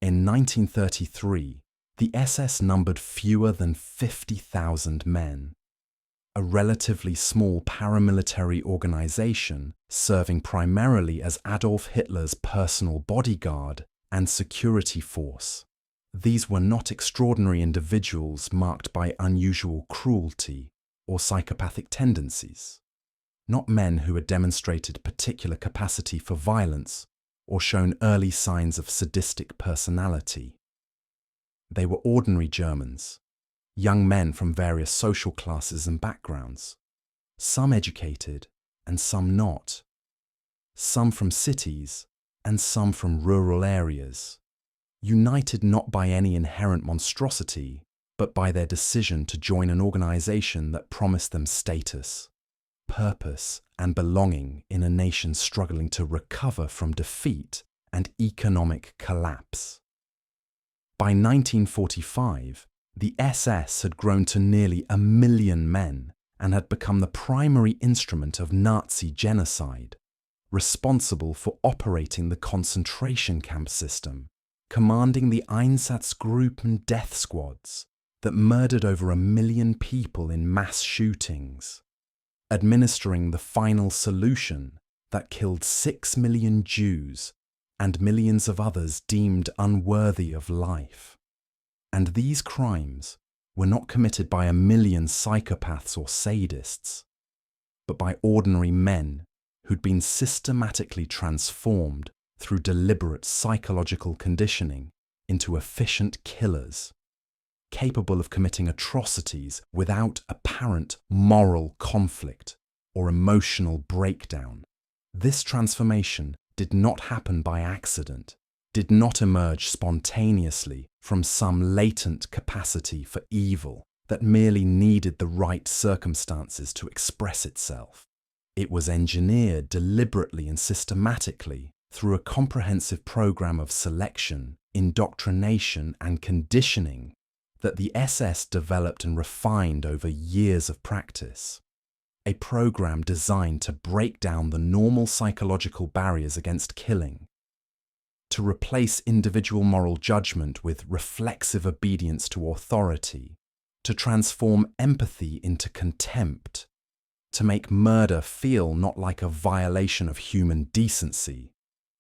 In 1933, the SS numbered fewer than 50,000 men, a relatively small paramilitary organization serving primarily as Adolf Hitler's personal bodyguard and security force. These were not extraordinary individuals marked by unusual cruelty or psychopathic tendencies, not men who had demonstrated particular capacity for violence or shown early signs of sadistic personality. They were ordinary Germans, young men from various social classes and backgrounds, some educated and some not, some from cities and some from rural areas, united not by any inherent monstrosity, but by their decision to join an organization that promised them status, purpose, and belonging in a nation struggling to recover from defeat and economic collapse. By 1945, the SS had grown to nearly 1 million men and had become the primary instrument of Nazi genocide, responsible for operating the concentration camp system, commanding the Einsatzgruppen death squads that murdered over 1 million people in mass shootings, administering the final solution that killed 6 million Jews and millions of others deemed unworthy of life. And these crimes were not committed by 1 million psychopaths or sadists, but by ordinary men who'd been systematically transformed through deliberate psychological conditioning into efficient killers, capable of committing atrocities without apparent moral conflict or emotional breakdown. This transformation did not happen by accident, did not emerge spontaneously from some latent capacity for evil that merely needed the right circumstances to express itself. It was engineered deliberately and systematically through a comprehensive program of selection, indoctrination, and conditioning that the SS developed and refined over years of practice. A program designed to break down the normal psychological barriers against killing, to replace individual moral judgment with reflexive obedience to authority, to transform empathy into contempt, to make murder feel not like a violation of human decency,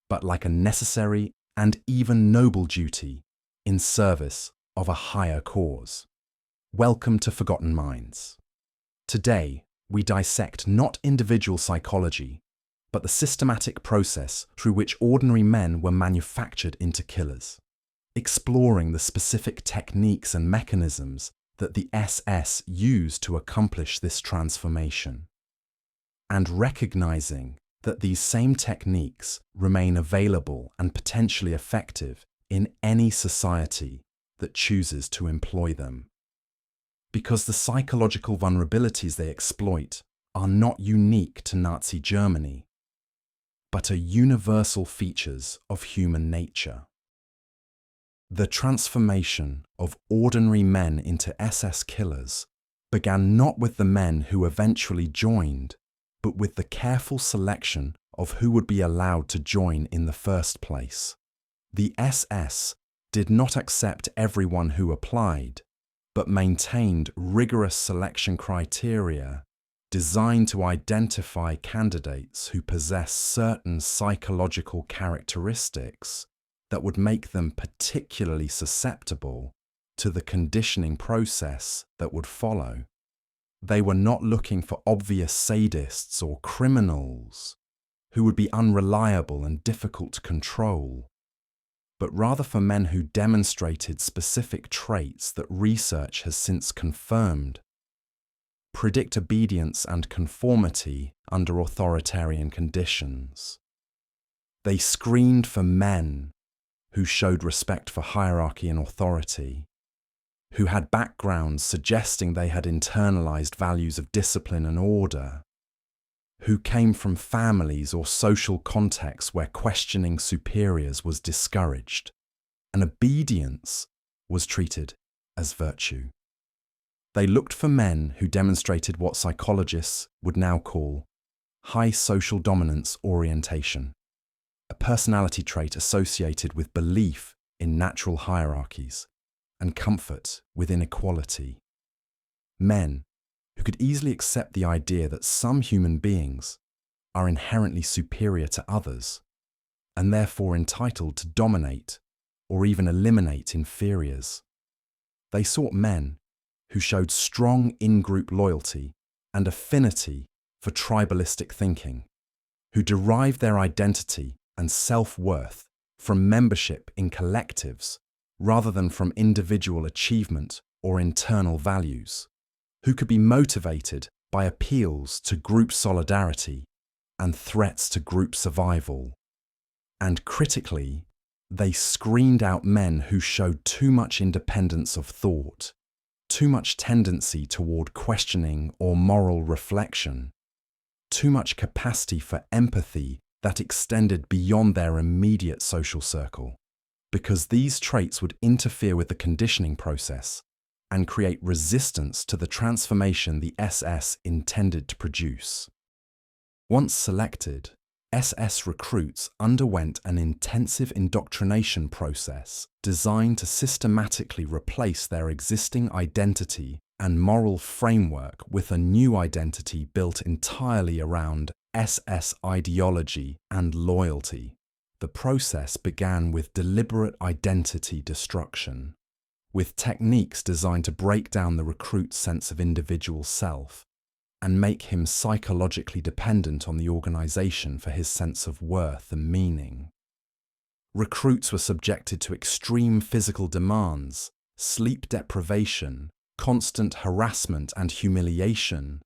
but like a necessary and even noble duty in service of a higher cause. Welcome to Forgotten Minds. Today, we dissect not individual psychology, but the systematic process through which ordinary men were manufactured into killers, exploring the specific techniques and mechanisms that the SS used to accomplish this transformation, and recognizing that these same techniques remain available and potentially effective in any society that chooses to employ them. Because the psychological vulnerabilities they exploit are not unique to Nazi Germany, but are universal features of human nature. The transformation of ordinary men into SS killers began not with the men who eventually joined, but with the careful selection of who would be allowed to join in the first place. The SS did not accept everyone who applied, but maintained rigorous selection criteria designed to identify candidates who possess certain psychological characteristics that would make them particularly susceptible to the conditioning process that would follow. They were not looking for obvious sadists or criminals who would be unreliable and difficult to control, but rather for men who demonstrated specific traits that research has since confirmed: predict obedience and conformity under authoritarian conditions. They screened for men who showed respect for hierarchy and authority, who had backgrounds suggesting they had internalized values of discipline and order, who came from families or social contexts where questioning superiors was discouraged, and obedience was treated as virtue. They looked for men who demonstrated what psychologists would now call high social dominance orientation, a personality trait associated with belief in natural hierarchies and comfort with inequality. Men who could easily accept the idea that some human beings are inherently superior to others and therefore entitled to dominate or even eliminate inferiors. They sought men who showed strong in-group loyalty and affinity for tribalistic thinking, who derived their identity and self-worth from membership in collectives rather than from individual achievement or internal values, who could be motivated by appeals to group solidarity and threats to group survival. And critically, they screened out men who showed too much independence of thought, too much tendency toward questioning or moral reflection, too much capacity for empathy that extended beyond their immediate social circle, because these traits would interfere with the conditioning process and create resistance to the transformation the SS intended to produce. Once selected, SS recruits underwent an intensive indoctrination process designed to systematically replace their existing identity and moral framework with a new identity built entirely around SS ideology and loyalty. The process began with deliberate identity destruction, with techniques designed to break down the recruit's sense of individual self and make him psychologically dependent on the organization for his sense of worth and meaning. Recruits were subjected to extreme physical demands, sleep deprivation, constant harassment and humiliation,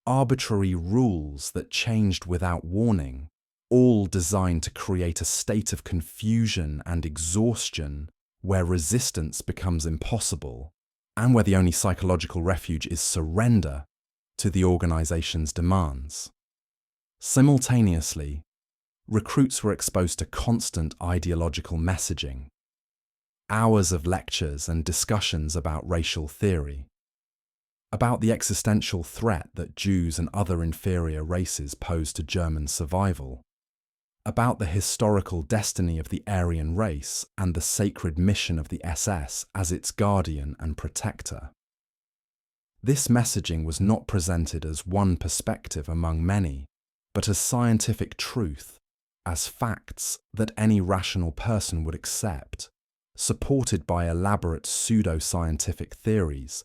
arbitrary rules that changed without warning, all designed to create a state of confusion and exhaustion where resistance becomes impossible and where the only psychological refuge is surrender to the organization's demands. Simultaneously, recruits were exposed to constant ideological messaging, hours of lectures and discussions about racial theory, about the existential threat that Jews and other inferior races pose to German survival, about the historical destiny of the Aryan race and the sacred mission of the SS as its guardian and protector. This messaging was not presented as one perspective among many, but as scientific truth, as facts that any rational person would accept, supported by elaborate pseudo-scientific theories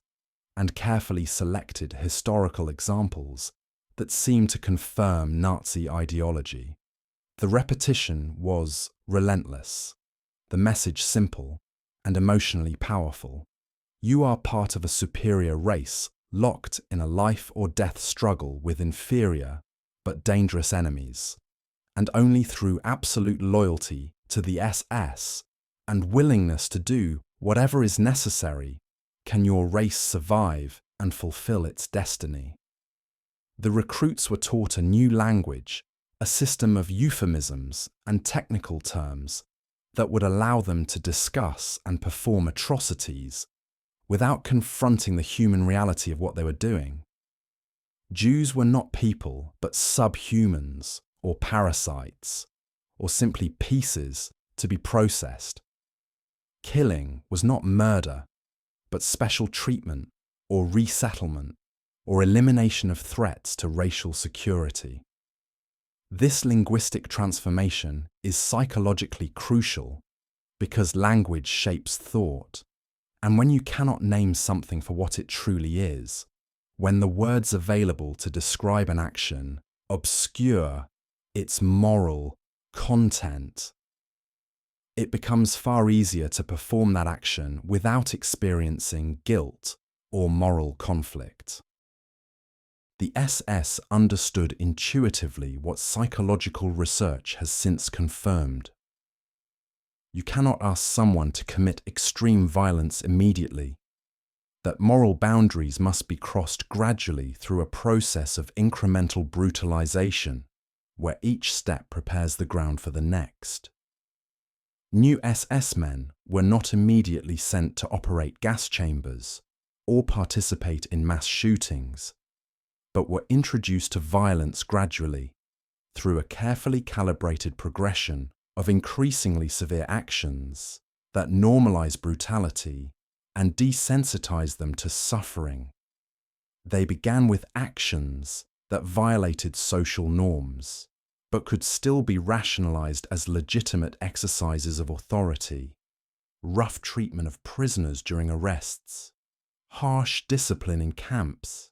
and carefully selected historical examples that seem to confirm Nazi ideology. The repetition was relentless, the message simple and emotionally powerful. You are part of a superior race locked in a life or death struggle with inferior but dangerous enemies, and only through absolute loyalty to the SS and willingness to do whatever is necessary can your race survive and fulfill its destiny. The recruits were taught a new language, a system of euphemisms and technical terms that would allow them to discuss and perform atrocities without confronting the human reality of what they were doing. Jews were not people, but subhumans or parasites, or simply pieces to be processed. Killing was not murder, but special treatment or resettlement or elimination of threats to racial security. This linguistic transformation is psychologically crucial because language shapes thought, and when you cannot name something for what it truly is, when the words available to describe an action obscure its moral content, it becomes far easier to perform that action without experiencing guilt or moral conflict. The SS understood intuitively what psychological research has since confirmed. You cannot ask someone to commit extreme violence immediately, that moral boundaries must be crossed gradually through a process of incremental brutalization, where each step prepares the ground for the next. New SS men were not immediately sent to operate gas chambers or participate in mass shootings, but were introduced to violence gradually through a carefully calibrated progression of increasingly severe actions that normalize brutality and desensitize them to suffering. They began with actions that violated social norms, but could still be rationalized as legitimate exercises of authority: rough treatment of prisoners during arrests, harsh discipline in camps,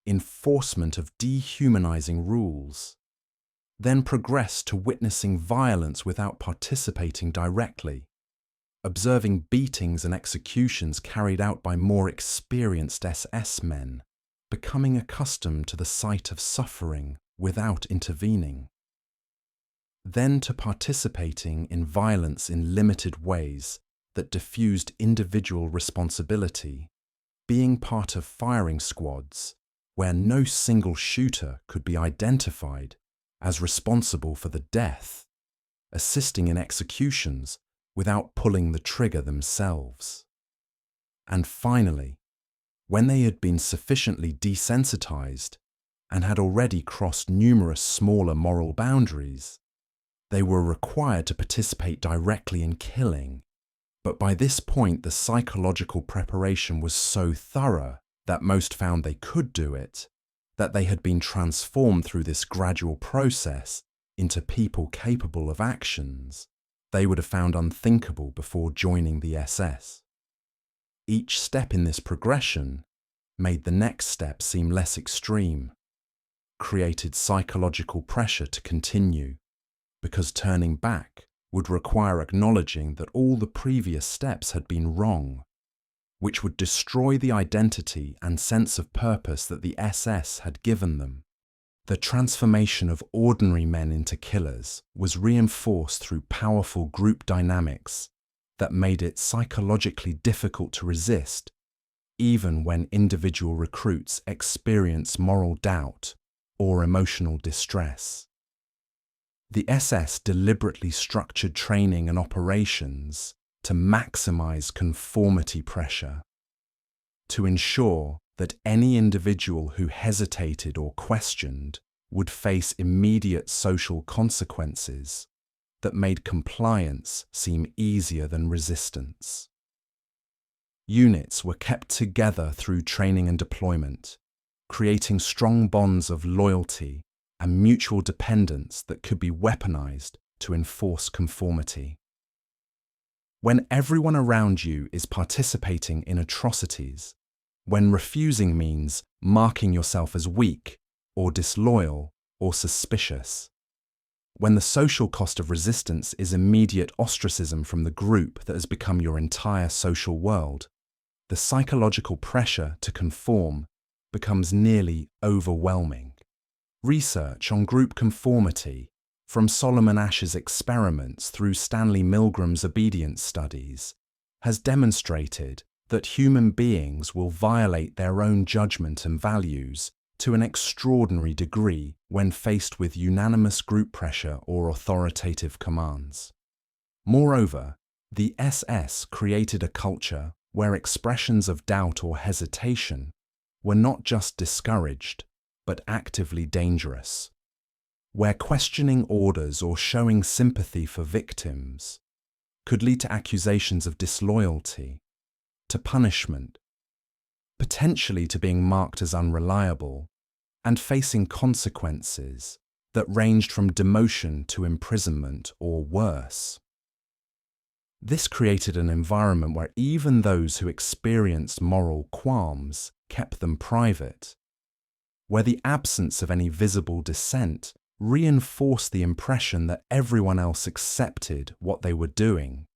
enforcement of dehumanizing rules, then progressed to witnessing violence without participating directly, observing beatings and executions carried out by more experienced SS men, becoming accustomed to the sight of suffering without intervening, then to participating in violence in limited ways that diffused individual responsibility, being part of firing squads where no single shooter could be identified as responsible for the death, assisting in executions without pulling the trigger themselves. And finally, when they had been sufficiently desensitized and had already crossed numerous smaller moral boundaries, they were required to participate directly in killing. But by this point, the psychological preparation was so thorough that most found they could do it, that they had been transformed through this gradual process into people capable of actions they would have found unthinkable before joining the SS. Each step in this progression made the next step seem less extreme, created psychological pressure to continue, because turning back would require acknowledging that all the previous steps had been wrong, which would destroy the identity and sense of purpose that the SS had given them. The transformation of ordinary men into killers was reinforced through powerful group dynamics that made it psychologically difficult to resist, even when individual recruits experience moral doubt or emotional distress. The SS deliberately structured training and operations to maximize conformity pressure, to ensure that any individual who hesitated or questioned would face immediate social consequences that made compliance seem easier than resistance. Units were kept together through training and deployment, creating strong bonds of loyalty and mutual dependence that could be weaponized to enforce conformity. When everyone around you is participating in atrocities, when refusing means marking yourself as weak or disloyal or suspicious, when the social cost of resistance is immediate ostracism from the group that has become your entire social world, the psychological pressure to conform becomes nearly overwhelming. Research on group conformity, from Solomon Ash's experiments through Stanley Milgram's obedience studies, has demonstrated that human beings will violate their own judgment and values to an extraordinary degree when faced with unanimous group pressure or authoritative commands. Moreover, the SS created a culture where expressions of doubt or hesitation were not just discouraged, but actively dangerous, where questioning orders or showing sympathy for victims could lead to accusations of disloyalty, to punishment, potentially to being marked as unreliable, and facing consequences that ranged from demotion to imprisonment or worse. This created an environment where even those who experienced moral qualms kept them private, where the absence of any visible dissent reinforced the impression that everyone else accepted what they were doing,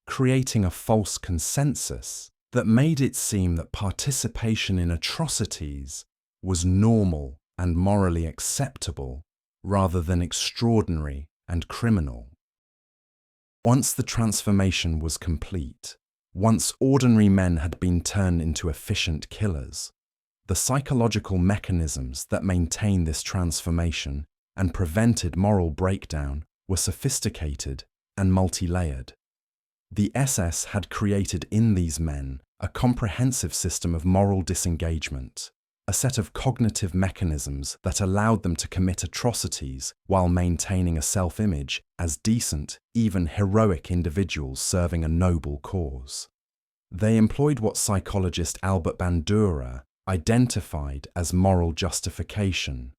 creating a false consensus that made it seem that participation in atrocities was normal and morally acceptable rather than extraordinary and criminal. Once the transformation was complete, once ordinary men had been turned into efficient killers, the psychological mechanisms that maintained this transformation and prevented moral breakdown were sophisticated and multi-layered. The SS had created in these men a comprehensive system of moral disengagement, a set of cognitive mechanisms that allowed them to commit atrocities while maintaining a self-image as decent, even heroic individuals serving a noble cause. They employed what psychologist Albert Bandura identified as moral justification,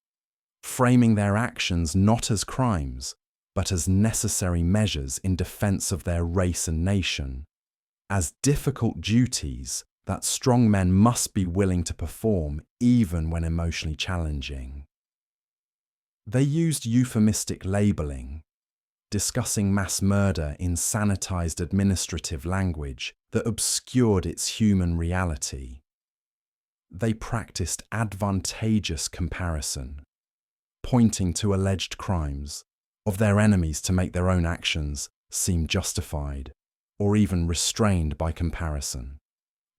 framing their actions not as crimes, but as necessary measures in defense of their race and nation, as difficult duties that strong men must be willing to perform even when emotionally challenging. They used euphemistic labeling, discussing mass murder in sanitized administrative language that obscured its human reality. They practiced advantageous comparison, pointing to alleged crimes of their enemies to make their own actions seem justified or even restrained by comparison.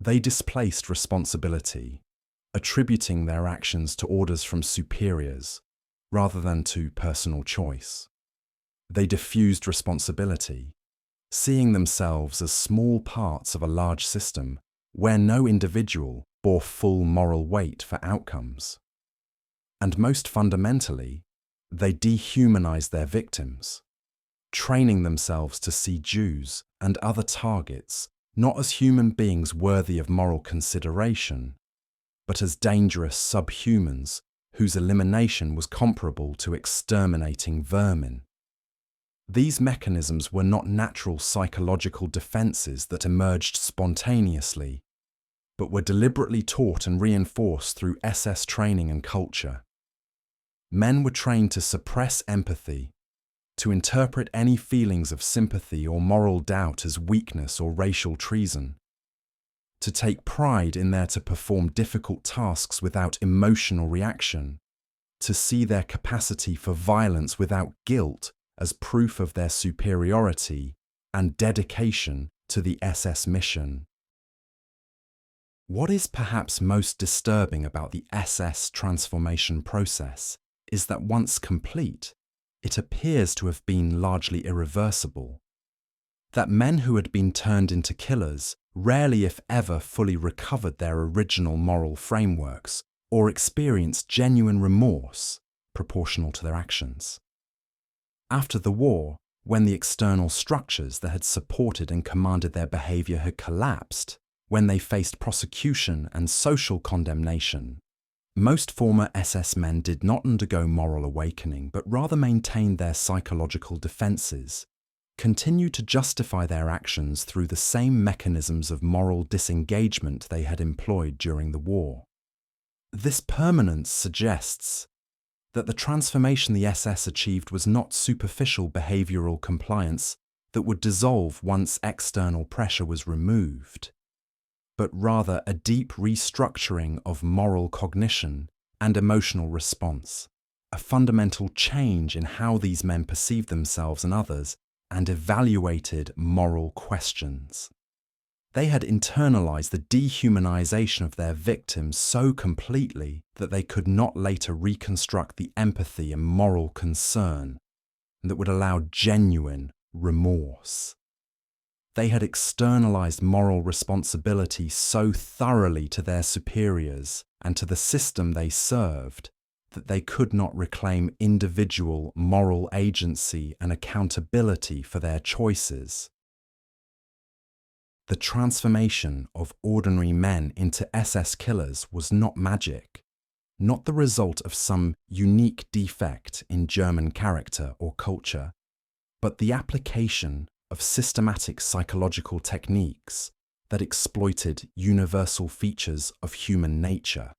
They displaced responsibility, attributing their actions to orders from superiors rather than to personal choice. They diffused responsibility, seeing themselves as small parts of a large system where no individual bore full moral weight for outcomes. And most fundamentally, they dehumanized their victims, training themselves to see Jews and other targets not as human beings worthy of moral consideration, but as dangerous subhumans whose elimination was comparable to exterminating vermin. These mechanisms were not natural psychological defenses that emerged spontaneously, but were deliberately taught and reinforced through SS training and culture. Men were trained to suppress empathy, to interpret any feelings of sympathy or moral doubt as weakness or racial treason, to take pride in their to perform difficult tasks without emotional reaction, to see their capacity for violence without guilt as proof of their superiority and dedication to the SS mission. What is perhaps most disturbing about the SS transformation process is that once complete, it appears to have been largely irreversible. That men who had been turned into killers rarely, if ever, fully recovered their original moral frameworks or experienced genuine remorse proportional to their actions. After the war, when the external structures that had supported and commanded their behavior had collapsed, when they faced prosecution and social condemnation, most former SS men did not undergo moral awakening, but rather maintained their psychological defenses, continued to justify their actions through the same mechanisms of moral disengagement they had employed during the war. This permanence suggests that the transformation the SS achieved was not superficial behavioral compliance that would dissolve once external pressure was removed, but rather a deep restructuring of moral cognition and emotional response, a fundamental change in how these men perceived themselves and others and evaluated moral questions. They had internalized the dehumanization of their victims so completely that they could not later reconstruct the empathy and moral concern that would allow genuine remorse. They had externalized moral responsibility so thoroughly to their superiors and to the system they served that they could not reclaim individual moral agency and accountability for their choices. The transformation of ordinary men into SS killers was not magic, not the result of some unique defect in German character or culture, but the application of systematic psychological techniques that exploited universal features of human nature,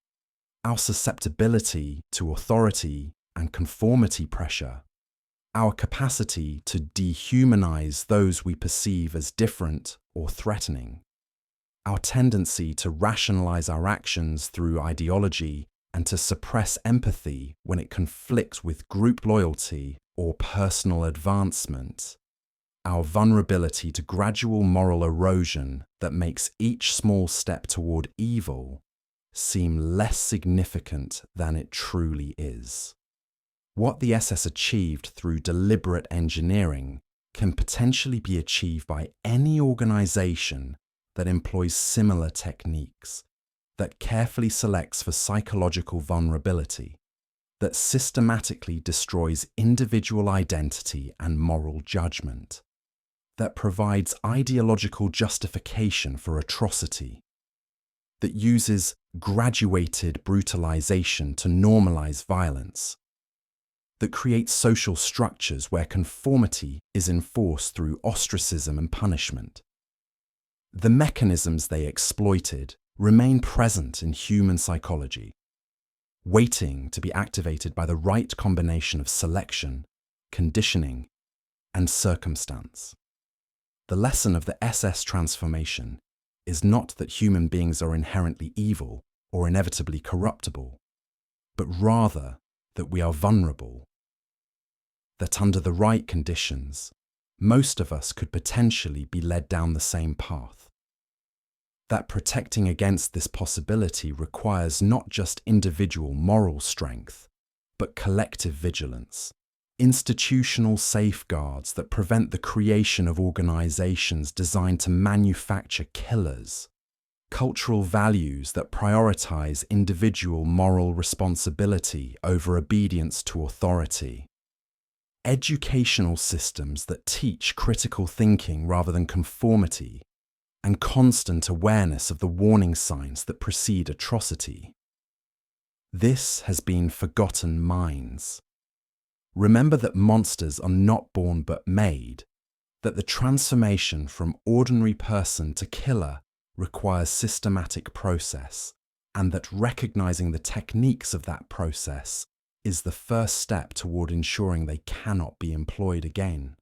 our susceptibility to authority and conformity pressure, our capacity to dehumanize those we perceive as different or threatening, our tendency to rationalize our actions through ideology and to suppress empathy when it conflicts with group loyalty or personal advancement, our vulnerability to gradual moral erosion that makes each small step toward evil seem less significant than it truly is. What the SS achieved through deliberate engineering can potentially be achieved by any organization that employs similar techniques, that carefully selects for psychological vulnerability, that systematically destroys individual identity and moral judgment, that provides ideological justification for atrocity, that uses graduated brutalization to normalize violence, that creates social structures where conformity is enforced through ostracism and punishment. The mechanisms they exploited remain present in human psychology, waiting to be activated by the right combination of selection, conditioning, and circumstance. The lesson of the SS transformation is not that human beings are inherently evil or inevitably corruptible, but rather that we are vulnerable, that under the right conditions, most of us could potentially be led down the same path. That protecting against this possibility requires not just individual moral strength, but collective vigilance, institutional safeguards that prevent the creation of organizations designed to manufacture killers, cultural values that prioritize individual moral responsibility over obedience to authority, educational systems that teach critical thinking rather than conformity, and constant awareness of the warning signs that precede atrocity. This has been forgotten minds. Remember that monsters are not born but made, that the transformation from ordinary person to killer requires systematic process, and that recognizing the techniques of that process is the first step toward ensuring they cannot be employed again.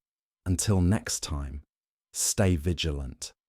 Until next time, stay vigilant.